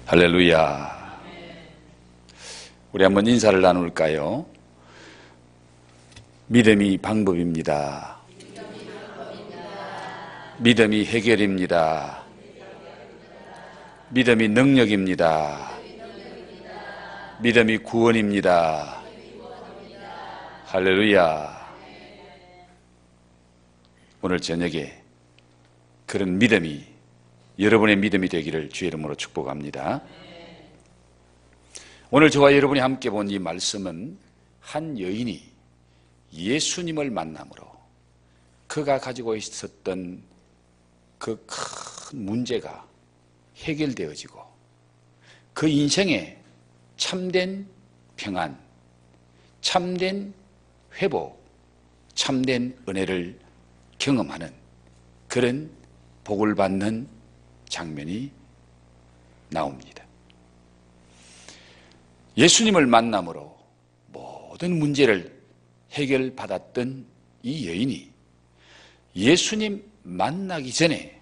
할렐루야. 우리 한번 인사를 나눌까요? 믿음이 방법입니다. 믿음이 해결입니다. 믿음이 능력입니다. 믿음이 구원입니다. 할렐루야. 오늘 저녁에 그런 믿음이 여러분의 믿음이 되기를 주의 이름으로 축복합니다. 오늘 저와 여러분이 함께 본 이 말씀은 한 여인이 예수님을 만남으로 그가 가지고 있었던 그 큰 문제가 해결되어지고 그 인생에 참된 평안, 참된 회복, 참된 은혜를 경험하는 그런 복을 받는 장면이 나옵니다. 예수님을 만남으로 모든 문제를 해결받았던 이 여인이 예수님 만나기 전에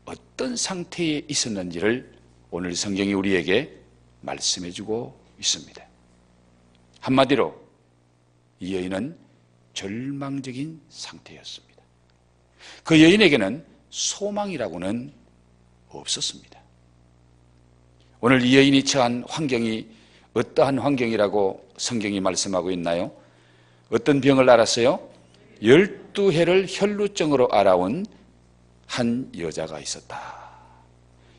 어떤 상태에 있었는지를 오늘 성경이 우리에게 말씀해 주고 있습니다. 한마디로 이 여인은 절망적인 상태였습니다. 그 여인에게는 소망이라고는 없었습니다. 오늘 이 여인이 처한 환경이 어떠한 환경이라고 성경이 말씀하고 있나요? 어떤 병을 앓았어요? 12해를 혈루증으로 앓아온 한 여자가 있었다.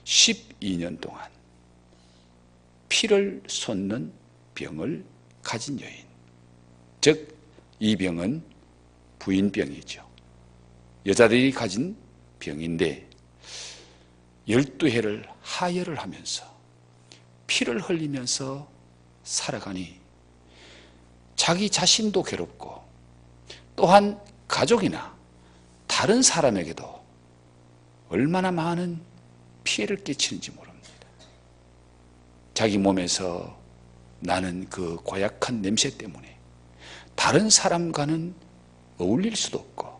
12년 동안 피를 솟는 병을 가진 여인. 즉, 이 병은 부인병이죠. 여자들이 가진 병인데 12해를 하혈을 하면서 피를 흘리면서 살아가니 자기 자신도 괴롭고 또한 가족이나 다른 사람에게도 얼마나 많은 피해를 끼치는지 모릅니다. 자기 몸에서 나는 그 고약한 냄새 때문에 다른 사람과는 어울릴 수도 없고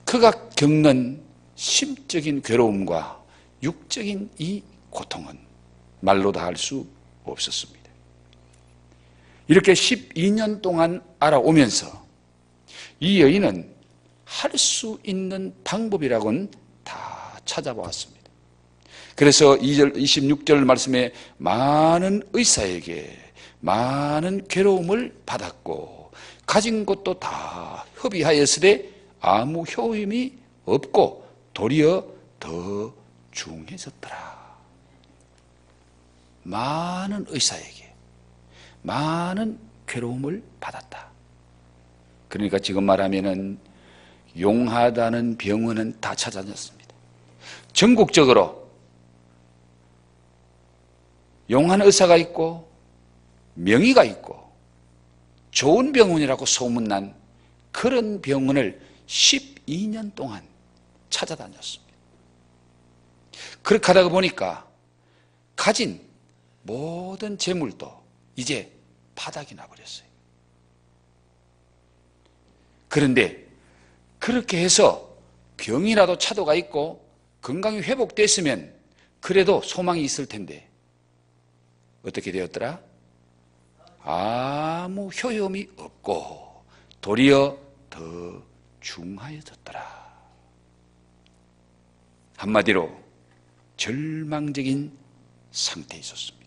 그가 겪는 심적인 괴로움과 육적인 이 고통은 말로 다 할 수 없었습니다. 이렇게 12년 동안 알아오면서 이 여인은 할 수 있는 방법이라고는 다 찾아보았습니다. 그래서 2절, 26절 말씀에 많은 의사에게 많은 괴로움을 받았고 가진 것도 다 협의하였으되 아무 효임이 없고 도리어 더 중해졌더라. 많은 의사에게 많은 괴로움을 받았다. 그러니까 지금 말하면은 용하다는 병원은 다 찾아졌습니다. 전국적으로 용한 의사가 있고 명의가 있고 좋은 병원이라고 소문난 그런 병원을 12년 동안 찾아다녔습니다. 그렇게 하다가 보니까 가진 모든 재물도 이제 바닥이 나버렸어요. 그런데 그렇게 해서 병이라도 차도가 있고 건강이 회복됐으면 그래도 소망이 있을 텐데 어떻게 되었더라? 아무 효험이 없고 도리어 더 중하여졌더라. 한마디로 절망적인 상태에 있었습니다.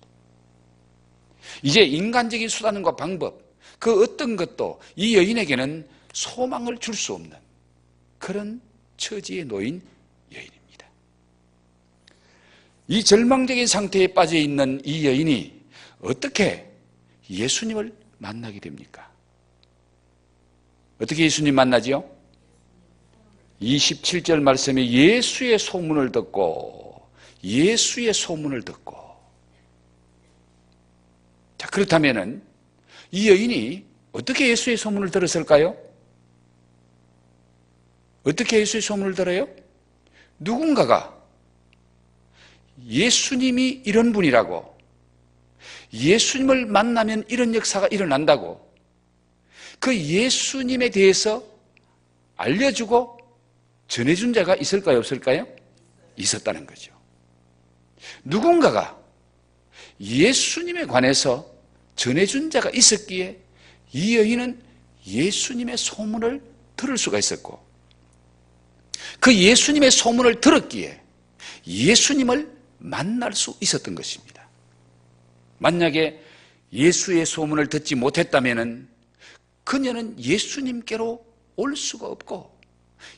이제 인간적인 수단과 방법, 그 어떤 것도 이 여인에게는 소망을 줄 수 없는 그런 처지에 놓인 여인입니다. 이 절망적인 상태에 빠져 있는 이 여인이 어떻게 예수님을 만나게 됩니까? 어떻게 예수님 만나지요? 27절 말씀에 예수의 소문을 듣고 자, 그렇다면은 이 여인이 어떻게 예수의 소문을 들었을까요? 어떻게 예수의 소문을 들어요? 누군가가 예수님이 이런 분이라고, 예수님을 만나면 이런 역사가 일어난다고 그 예수님에 대해서 알려주고 전해준 자가 있을까요? 없을까요? 있었다는 거죠. 누군가가 예수님에 관해서 전해준 자가 있었기에 이 여인은 예수님의 소문을 들을 수가 있었고, 그 예수님의 소문을 들었기에 예수님을 만날 수 있었던 것입니다. 만약에 예수의 소문을 듣지 못했다면 그녀는 예수님께로 올 수가 없고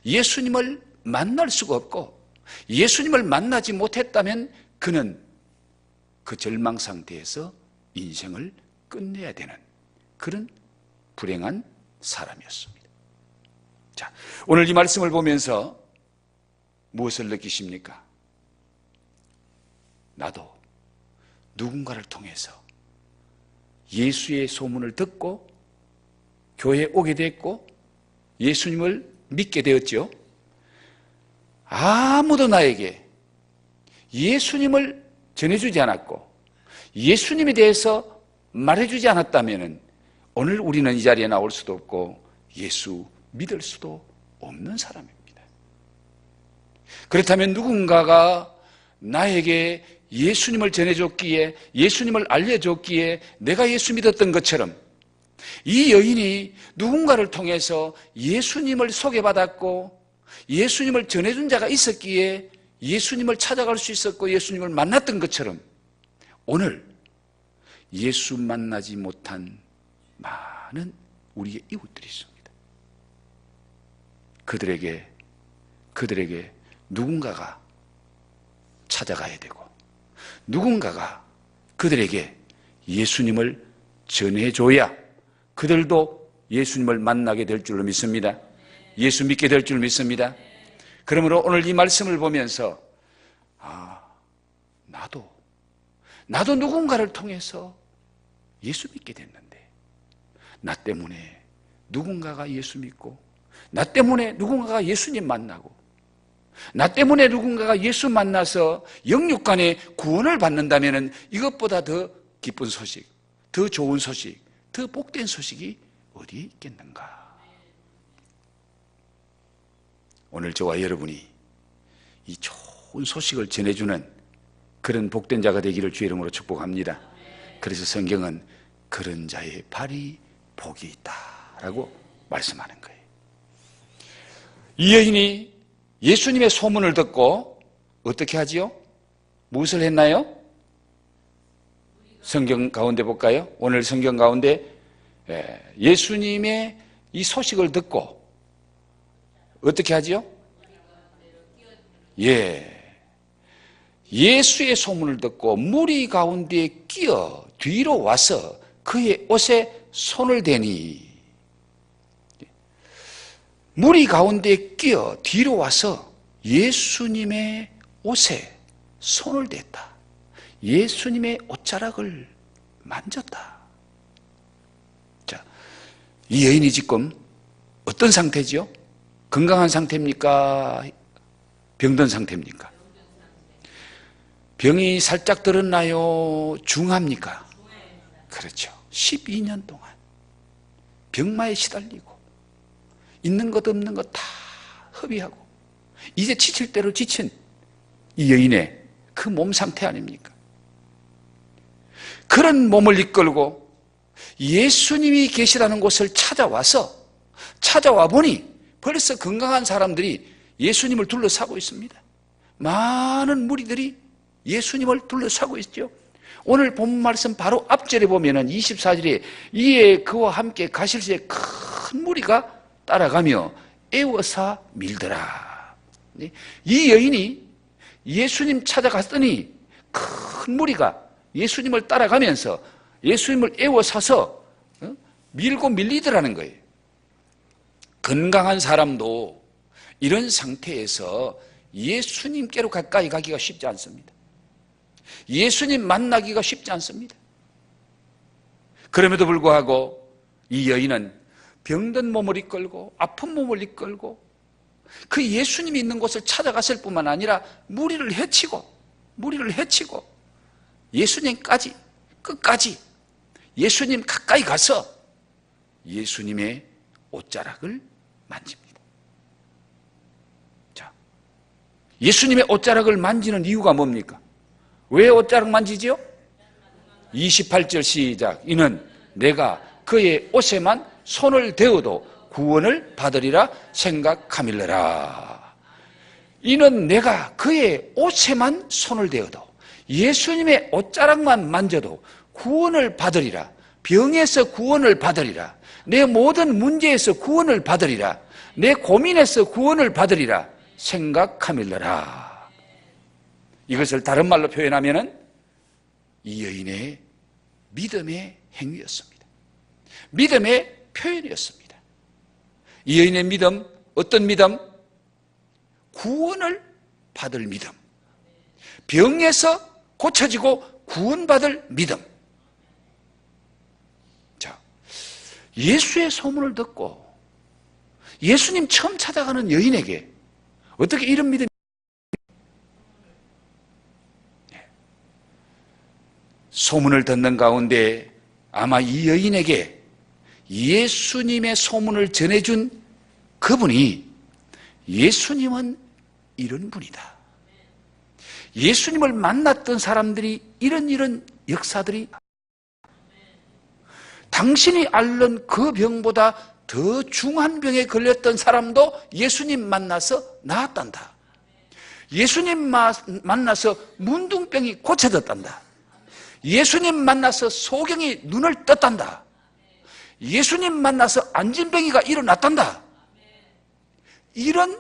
예수님을 만날 수가 없고, 예수님을 만나지 못했다면 그는 그 절망 상태에서 인생을 끝내야 되는 그런 불행한 사람이었습니다. 자, 오늘 이 말씀을 보면서 무엇을 느끼십니까? 나도 누군가를 통해서 예수의 소문을 듣고 교회에 오게 됐고 예수님을 믿게 되었죠. 아무도 나에게 예수님을 전해주지 않았고 예수님에 대해서 말해주지 않았다면 오늘 우리는 이 자리에 나올 수도 없고 예수 믿을 수도 없는 사람입니다. 그렇다면 누군가가 나에게 예수님을 전해줬기에, 예수님을 알려줬기에 내가 예수 믿었던 것처럼 이 여인이 누군가를 통해서 예수님을 소개받았고 예수님을 전해준 자가 있었기에 예수님을 찾아갈 수 있었고 예수님을 만났던 것처럼 오늘 예수 만나지 못한 많은 우리의 이웃들이 있습니다. 그들에게 누군가가 찾아가야 되고 누군가가 그들에게 예수님을 전해줘야 그들도 예수님을 만나게 될 줄로 믿습니다. 예수 믿게 될 줄 믿습니다. 그러므로 오늘 이 말씀을 보면서 나도 누군가를 통해서 예수 믿게 됐는데 나 때문에 누군가가 예수 믿고 나 때문에 누군가가 예수님 만나고 나 때문에 누군가가 예수 만나서 영육 간에 구원을 받는다면 이것보다 더 기쁜 소식, 더 좋은 소식, 더 복된 소식이 어디에 있겠는가? 오늘 저와 여러분이 이 좋은 소식을 전해주는 그런 복된 자가 되기를 주의 이름으로 축복합니다. 그래서 성경은 그런 자의 발이 복이 있다라고 말씀하는 거예요. 이 여인이 예수님의 소문을 듣고 어떻게 하지요? 무엇을 했나요? 성경 가운데 볼까요? 오늘 성경 가운데 예수님의 이 소식을 듣고 어떻게 하지요? 예수의 소문을 듣고 무리 가운데 끼어 뒤로 와서 그의 옷에 손을 대니, 무리 가운데 끼어 뒤로 와서 예수님의 옷에 손을 댔다. 예수님의 옷자락을 만졌다. 자, 이 여인이 지금 어떤 상태지요? 건강한 상태입니까? 병든 상태입니까? 병이 살짝 들었나요? 중합니까? 그렇죠. 12년 동안 병마에 시달리고 있는 것 없는 것 다 허비하고 이제 지칠 대로 지친 이 여인의 그 몸 상태 아닙니까? 그런 몸을 이끌고 예수님이 계시다는 곳을 찾아와 보니 벌써 건강한 사람들이 예수님을 둘러싸고 있습니다. 많은 무리들이 예수님을 둘러싸고 있죠. 오늘 본 말씀 바로 앞절에 보면은 24절에 이에 그와 함께 가실새 큰 무리가 따라가며 애워사 밀더라. 이 여인이 예수님 찾아갔더니 큰 무리가 예수님을 따라가면서 예수님을 애워사서 밀고 밀리더라는 거예요. 건강한 사람도 이런 상태에서 예수님께로 가까이 가기가 쉽지 않습니다. 예수님 만나기가 쉽지 않습니다. 그럼에도 불구하고 이 여인은 병든 몸을 이끌고 아픈 몸을 이끌고 그 예수님이 있는 곳을 찾아갔을 뿐만 아니라 무리를 해치고 예수님까지 끝까지 예수님 가까이 가서 예수님의 옷자락을 만집니다. 자, 예수님의 옷자락을 만지는 이유가 뭡니까? 왜 옷자락 만지지요? 28절 시작. 이는 내가 그의 옷에만 손을 대어도 구원을 받으리라 생각함일러라. 이는 내가 그의 옷에만 손을 대어도, 예수님의 옷자락만 만져도 구원을 받으리라. 병에서 구원을 받으리라. 내 모든 문제에서 구원을 받으리라. 내 고민에서 구원을 받으리라 생각함일러라. 이것을 다른 말로 표현하면은 이 여인의 믿음의 행위였습니다. 믿음의 표현이었습니다. 이 여인의 믿음, 어떤 믿음? 구원을 받을 믿음. 병에서 고쳐지고 구원받을 믿음. 자, 예수의 소문을 듣고 예수님 처음 찾아가는 여인에게 어떻게 이런 믿음이? 소문을 듣는 가운데 아마 이 여인에게 예수님의 소문을 전해준 그분이, 예수님은 이런 분이다, 예수님을 만났던 사람들이 이런 역사들이, 당신이 앓는 그 병보다 더 중한 병에 걸렸던 사람도 예수님 만나서 나았단다. 예수님 만나서 문둥병이 고쳐졌단다. 예수님 만나서 소경이 눈을 떴단다. 예수님 만나서 안진뱅이가 일어났단다. 이런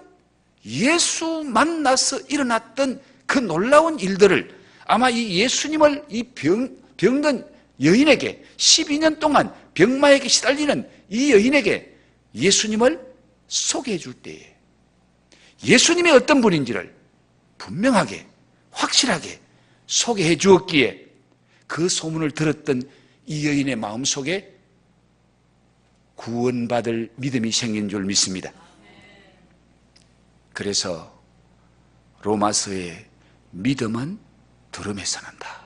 예수 만나서 일어났던 그 놀라운 일들을 아마 이 예수님을 이 병든 여인에게 12년 동안 병마에게 시달리는 이 여인에게 예수님을 소개해 줄 때에 예수님이 어떤 분인지를 분명하게 확실하게 소개해 주었기에 그 소문을 들었던 이 여인의 마음속에 구원받을 믿음이 생긴 줄 믿습니다. 그래서 로마서에 믿음은 들음에서 난다.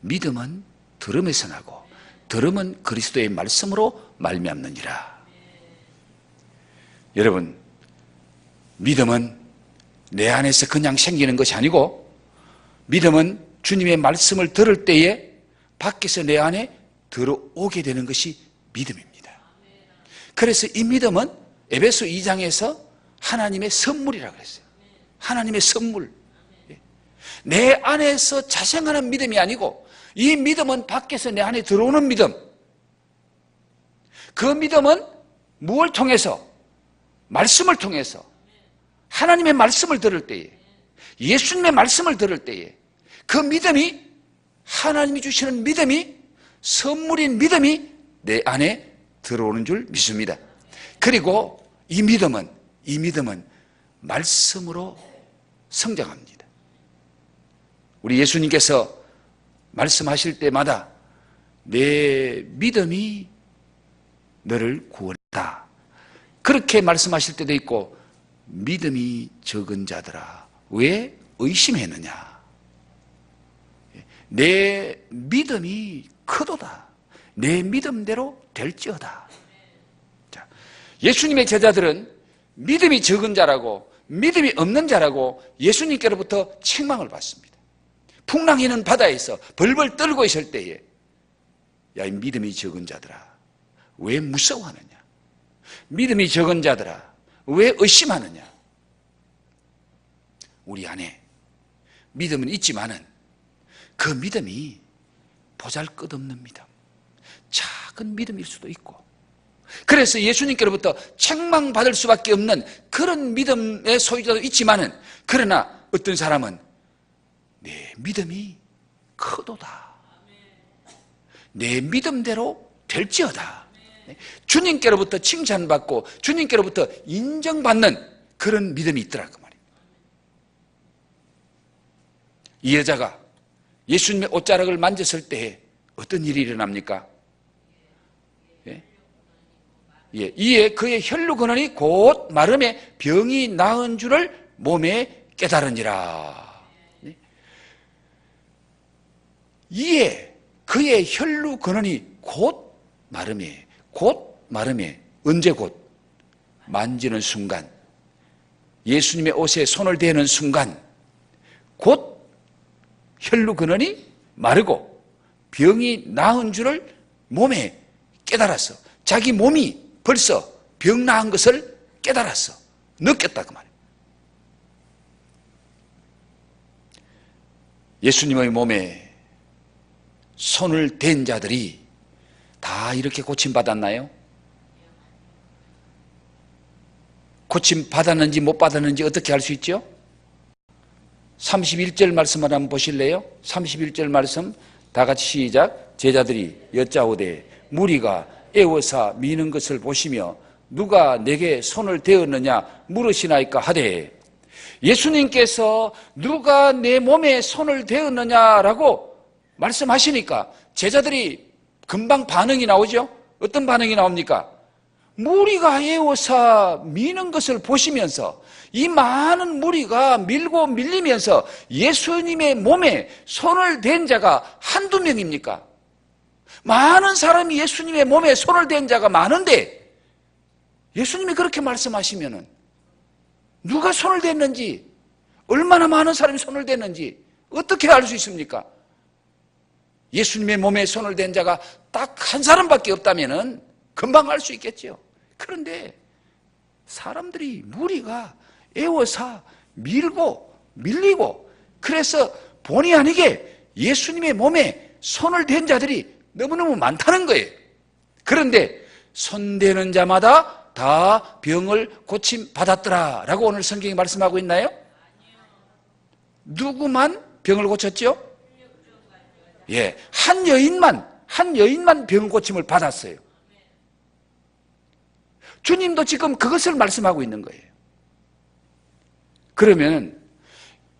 믿음은 들음에서 나고 들음은 그리스도의 말씀으로 말미암느니라. 여러분, 믿음은 내 안에서 그냥 생기는 것이 아니고 믿음은 주님의 말씀을 들을 때에 밖에서 내 안에 들어오게 되는 것이 믿음입니다. 그래서 이 믿음은 에베소 2장에서 하나님의 선물이라고 했어요. 하나님의 선물. 내 안에서 자생하는 믿음이 아니고 이 믿음은 밖에서 내 안에 들어오는 믿음. 그 믿음은 무엇을 통해서? 말씀을 통해서 하나님의 말씀을 들을 때에, 예수님의 말씀을 들을 때에 그 믿음이, 하나님이 주시는 믿음이, 선물인 믿음이 내 안에 들어오는 줄 믿습니다. 그리고 이 믿음은 말씀으로 성장합니다. 우리 예수님께서 말씀하실 때마다 내 믿음이 너를 구원했다, 그렇게 말씀하실 때도 있고, 믿음이 적은 자들아 왜 의심했느냐, 내 믿음이 크도다, 내 믿음대로 될지어다. 자, 예수님의 제자들은 믿음이 적은 자라고 믿음이 없는 자라고 예수님께로부터 책망을 받습니다. 풍랑이는 바다에서 벌벌 떨고 있을 때에 야, 이 믿음이 적은 자들아 왜 무서워하느냐, 믿음이 적은 자들아 왜 의심하느냐. 우리 안에 믿음은 있지만은 그 믿음이 보잘것없는 믿음, 작은 믿음일 수도 있고, 그래서 예수님께로부터 책망받을 수밖에 없는 그런 믿음의 소유자도 있지만은, 그러나 어떤 사람은 내 믿음이 크도다, 내 믿음대로 될지어다, 주님께로부터 칭찬받고 주님께로부터 인정받는 그런 믿음이 있더라 그 말입니다. 이 여자가 예수님의 옷자락을 만졌을 때 어떤 일이 일어납니까? 이에 그의 혈루 근원이 곧 마름에 병이 나은 줄을 몸에 깨달으니라. 이에 그의 혈루 근원이 곧 마름에, 언제 곧? 만지는 순간, 예수님의 옷에 손을 대는 순간 곧 혈루 근원이 마르고 병이 나은 줄을 몸에 깨달았어. 자기 몸이 벌써 병 나은 것을 깨달았어. 느꼈다 그 말이에요. 예수님의 몸에 손을 댄 자들이 다 이렇게 고침받았나요? 고침받았는지 못 받았는지 어떻게 알 수 있죠? 31절 말씀을 한번 보실래요? 31절 말씀 다 같이 시작. 제자들이 여짜오되 무리가 애워사 미는 것을 보시며 누가 내게 손을 대었느냐 물으시나이까 하되, 예수님께서 누가 내 몸에 손을 대었느냐라고 말씀하시니까 제자들이 금방 반응이 나오죠. 어떤 반응이 나옵니까? 무리가 애워사 미는 것을 보시면서 이 많은 무리가 밀고 밀리면서 예수님의 몸에 손을 댄 자가 한두 명입니까? 많은 사람이 예수님의 몸에 손을 댄 자가 많은데 예수님이 그렇게 말씀하시면은 누가 손을 댔는지, 얼마나 많은 사람이 손을 댔는지 어떻게 알 수 있습니까? 예수님의 몸에 손을 댄 자가 딱 한 사람밖에 없다면은 금방 알 수 있겠죠. 그런데 사람들이 무리가 애워사 밀고 밀리고, 그래서 본의 아니게 예수님의 몸에 손을 댄 자들이 너무너무 많다는 거예요. 그런데 손대는 자마다 다 병을 고침 받았더라 라고 오늘 성경이 말씀하고 있나요? 누구만 병을 고쳤죠? 예, 한 여인만 병 고침을 받았어요. 주님도 지금 그것을 말씀하고 있는 거예요. 그러면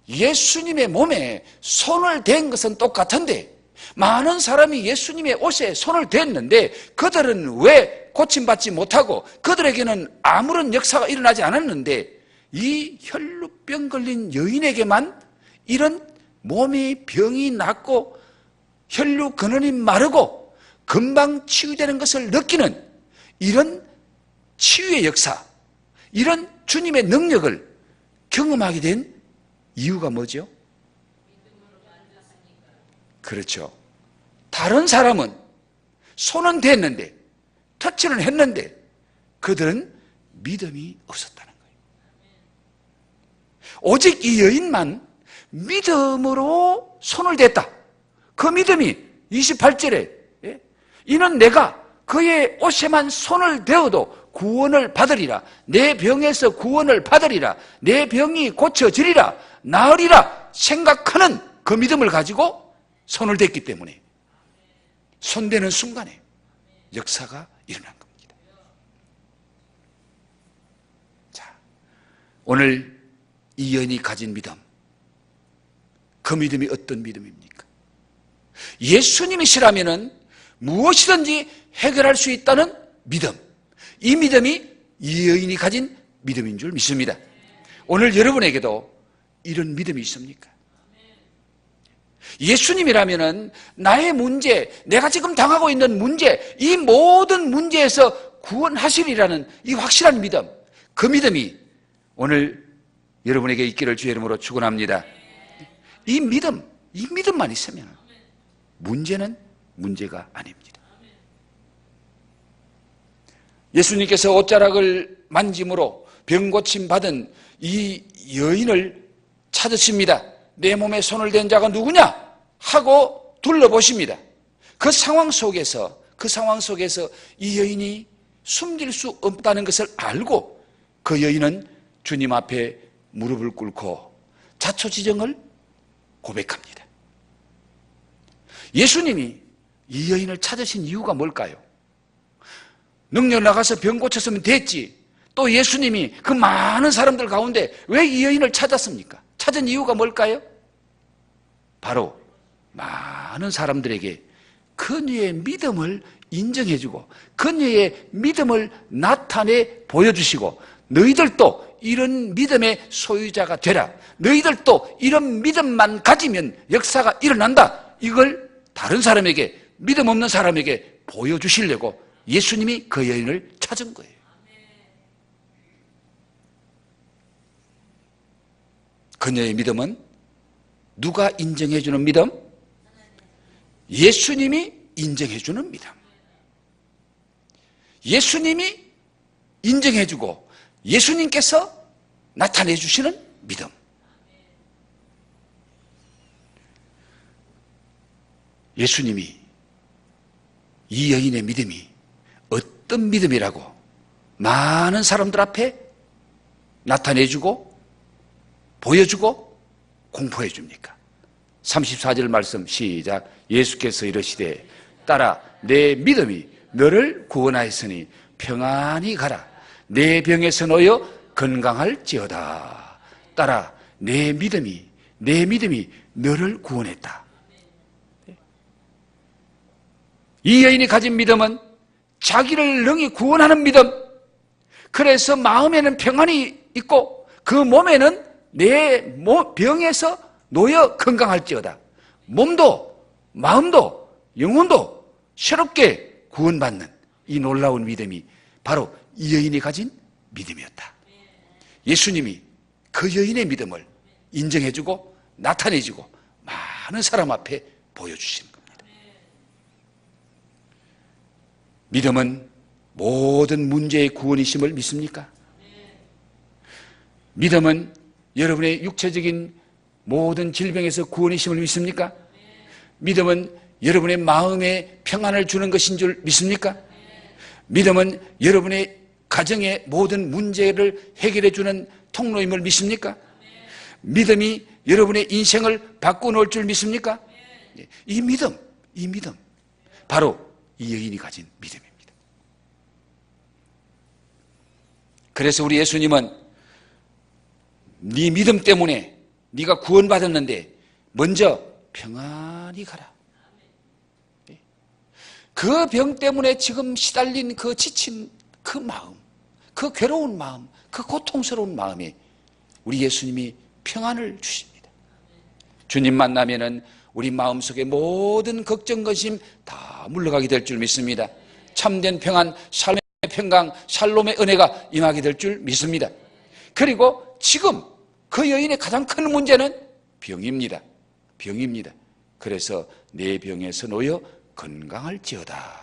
예수님의 몸에 손을 댄 것은 똑같은데 많은 사람이 예수님의 옷에 손을 댔는데 그들은 왜 고침받지 못하고 그들에게는 아무런 역사가 일어나지 않았는데 이 혈루병 걸린 여인에게만 이런 몸의 병이 낫고 혈루 근원이 마르고 금방 치유되는 것을 느끼는 이런 치유의 역사, 이런 주님의 능력을 경험하게 된 이유가 뭐죠? 그렇죠. 다른 사람은 손은 댔는데, 터치는 했는데 그들은 믿음이 없었다는 거예요. 오직 이 여인만 믿음으로 손을 댔다. 그 믿음이 28절에 이는 내가 그의 옷에만 손을 대어도 구원을 받으리라. 내 병에서 구원을 받으리라. 내 병이 고쳐지리라. 나으리라 생각하는 그 믿음을 가지고 손을 댔기 때문에 손대는 순간에 역사가 일어난 겁니다. 자, 오늘 이 여인이 가진 믿음, 그 믿음이 어떤 믿음입니까? 예수님이시라면은 무엇이든지 해결할 수 있다는 믿음, 이 믿음이 이 여인이 가진 믿음인 줄 믿습니다. 오늘 여러분에게도 이런 믿음이 있습니까? 예수님이라면은 나의 문제, 내가 지금 당하고 있는 문제, 이 모든 문제에서 구원하시리라는 이 확실한 믿음, 그 믿음이 오늘 여러분에게 있기를 주의 이름으로 축원합니다. 이 믿음만 있으면 문제는 문제가 아닙니다. 예수님께서 옷자락을 만짐으로 병고침 받은 이 여인을 찾으십니다. 내 몸에 손을 댄 자가 누구냐? 하고 둘러보십니다. 그 상황 속에서 이 여인이 숨길 수 없다는 것을 알고 그 여인은 주님 앞에 무릎을 꿇고 자초지정을 고백합니다. 예수님이 이 여인을 찾으신 이유가 뭘까요? 능력 나가서 병 고쳤으면 됐지. 또 예수님이 그 많은 사람들 가운데 왜 이 여인을 찾았습니까? 찾은 이유가 뭘까요? 바로 많은 사람들에게 그녀의 믿음을 인정해주고 그녀의 믿음을 나타내 보여주시고, 너희들도 이런 믿음의 소유자가 되라. 너희들도 이런 믿음만 가지면 역사가 일어난다. 이걸 다른 사람에게, 믿음 없는 사람에게 보여주시려고 예수님이 그 여인을 찾은 거예요. 그녀의 믿음은 누가 인정해주는 믿음? 예수님이 인정해주는 믿음. 예수님이 인정해주고 예수님께서 나타내주시는 믿음. 예수님이 이 여인의 믿음이 어떤 믿음이라고 많은 사람들 앞에 나타내주고 보여주고 공포해 줍니까? 34절 말씀 시작. 예수께서 이르시되 따라 내 믿음이 너를 구원하였으니 평안히 가라. 내 병에서 놓여 건강할지어다. 따라 내 믿음이 너를 구원했다. 이 여인이 가진 믿음은 자기를 능히 구원하는 믿음. 그래서 마음에는 평안이 있고 그 몸에는 내 병에서 놓여 건강할지어다. 몸도 마음도 영혼도 새롭게 구원받는 이 놀라운 믿음이 바로 이 여인이 가진 믿음이었다. 예수님이 그 여인의 믿음을 인정해주고 나타내주고 많은 사람 앞에 보여주시는 겁니다. 믿음은 모든 문제의 구원이심을 믿습니까? 믿음은 여러분의 육체적인 모든 질병에서 구원이심을 믿습니까? 믿음은 여러분의 마음에 평안을 주는 것인 줄 믿습니까? 믿음은 여러분의 가정의 모든 문제를 해결해 주는 통로임을 믿습니까? 믿음이 여러분의 인생을 바꿔놓을 줄 믿습니까? 이 믿음 바로 이 여인이 가진 믿음입니다. 그래서 우리 예수님은 네 믿음 때문에 네가 구원받았는데 먼저 평안히 가라. 그 병 때문에 지금 시달린 그 지친 그 마음, 그 괴로운 마음, 그 고통스러운 마음에 우리 예수님이 평안을 주십니다. 주님 만나면은 우리 마음속에 모든 걱정, 근심 다 물러가게 될 줄 믿습니다. 참된 평안, 삶의 평강, 샬롬의 은혜가 임하게 될 줄 믿습니다. 그리고 지금 그 여인의 가장 큰 문제는 병입니다. 병입니다. 그래서 내 병에서 놓여 건강할지어다.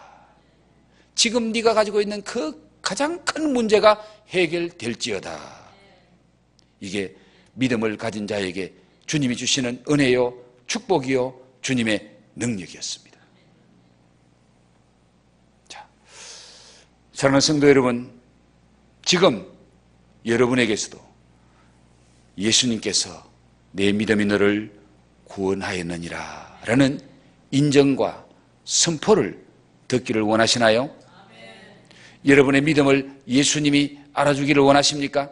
지금 네가 가지고 있는 그 가장 큰 문제가 해결될지어다. 이게 믿음을 가진 자에게 주님이 주시는 은혜요, 축복이요, 주님의 능력이었습니다. 자, 사랑하는 성도 여러분, 지금 여러분에게서도 예수님께서 내 믿음이 너를 구원하였느니라 라는 인정과 선포를 듣기를 원하시나요? 여러분의 믿음을 예수님이 알아주기를 원하십니까?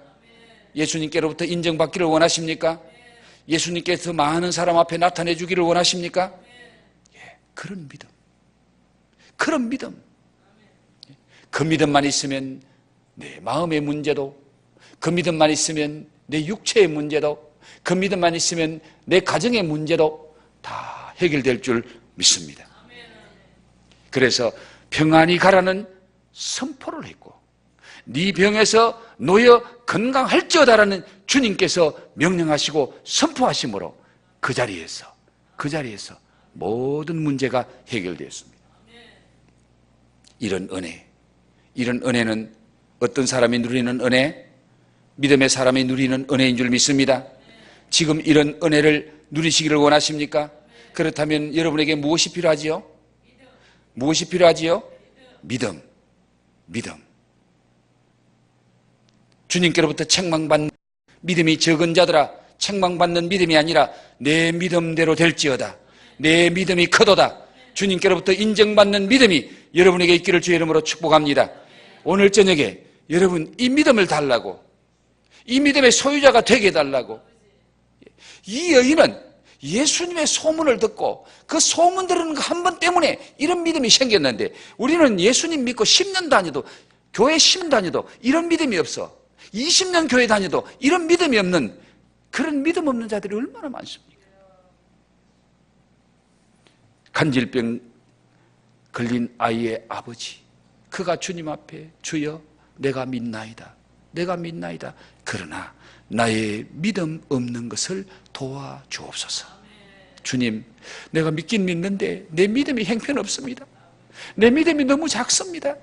예수님께로부터 인정받기를 원하십니까? 예수님께서 많은 사람 앞에 나타내 주기를 원하십니까? 예, 그런 믿음. 그런 믿음. 그 믿음만 있으면 내 마음의 문제도, 그 믿음만 있으면 내 육체의 문제도, 그 믿음만 있으면 내 가정의 문제도 다 해결될 줄 믿습니다. 그래서 평안히 가라는 선포를 했고 네 병에서 놓여 건강할지어다라는 주님께서 명령하시고 선포하심으로 그 자리에서 모든 문제가 해결되었습니다. 이런 은혜는 어떤 사람이 누리는 은혜? 믿음의 사람이 누리는 은혜인 줄 믿습니다. 지금 이런 은혜를 누리시기를 원하십니까? 그렇다면 여러분에게 무엇이 필요하지요? 무엇이 필요하지요? 믿음. 주님께로부터 책망받는 믿음이 적은 자들아, 책망받는 믿음이 아니라 내 믿음대로 될지어다. 내 믿음이 크도다. 주님께로부터 인정받는 믿음이 여러분에게 있기를 주의 이름으로 축복합니다. 오늘 저녁에 여러분 이 믿음을 달라고, 이 믿음의 소유자가 되게 해달라고. 이 여인은 예수님의 소문을 듣고 그 소문 들은 그 한 번 때문에 이런 믿음이 생겼는데 우리는 예수님 믿고 10년 다녀도, 교회 10년 다녀도 이런 믿음이 없어. 20년 교회 다녀도 이런 믿음이 없는, 그런 믿음 없는 자들이 얼마나 많습니까? 간질병 걸린 아이의 아버지, 그가 주님 앞에 주여 내가 믿나이다. 그러나 나의 믿음 없는 것을 도와주옵소서. 주님, 내가 믿긴 믿는데 내 믿음이 형편없습니다. 내 믿음이 너무 작습니다.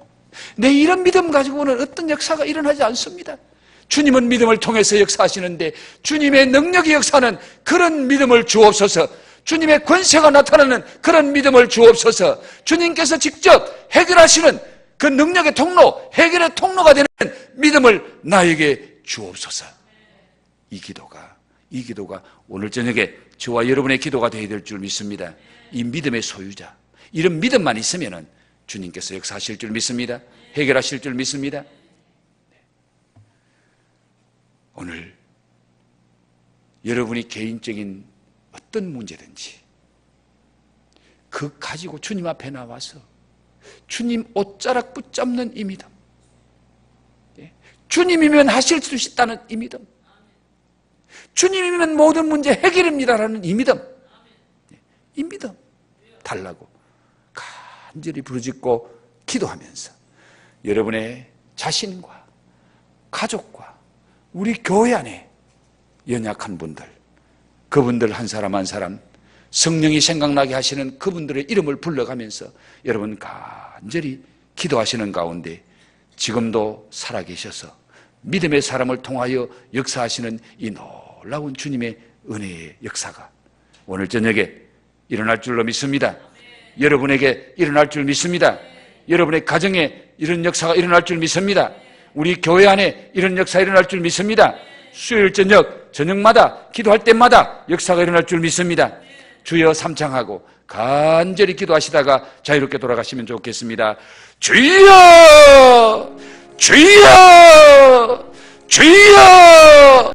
내 이런 믿음 가지고는 어떤 역사가 일어나지 않습니다. 주님은 믿음을 통해서 역사하시는데 주님의 능력의 역사는 그런 믿음을 주옵소서. 주님의 권세가 나타나는 그런 믿음을 주옵소서. 주님께서 직접 해결하시는 그 능력의 통로, 해결의 통로가 되는 믿음을 나에게 주옵소서. 이 기도가 오늘 저녁에 저와 여러분의 기도가 되어야 될 줄 믿습니다. 이 믿음의 소유자, 이런 믿음만 있으면 주님께서 역사하실 줄 믿습니다. 해결하실 줄 믿습니다. 오늘 여러분이 개인적인 어떤 문제든지 그 가지고 주님 앞에 나와서 주님 옷자락 붙잡는 이 믿음, 주님이면 하실 수 있다는 이 믿음, 주님이면 모든 문제 해결입니다라는 이 믿음, 이 믿음 달라고 간절히 부르짖고 기도하면서 여러분의 자신과 가족과 우리 교회 안에 연약한 분들, 그분들 한 사람 한 사람 성령이 생각나게 하시는 그분들의 이름을 불러가면서 여러분 간절히 기도하시는 가운데 지금도 살아계셔서 믿음의 사람을 통하여 역사하시는 이 놀라운 주님의 은혜의 역사가 오늘 저녁에 일어날 줄로 믿습니다. 여러분에게 일어날 줄 믿습니다. 여러분의 가정에 이런 역사가 일어날 줄 믿습니다. 우리 교회 안에 이런 역사가 일어날 줄 믿습니다. 수요일 저녁마다 기도할 때마다 역사가 일어날 줄 믿습니다. 주여 삼창하고 간절히 기도하시다가 자유롭게 돌아가시면 좋겠습니다. 주여! 주여! 주여!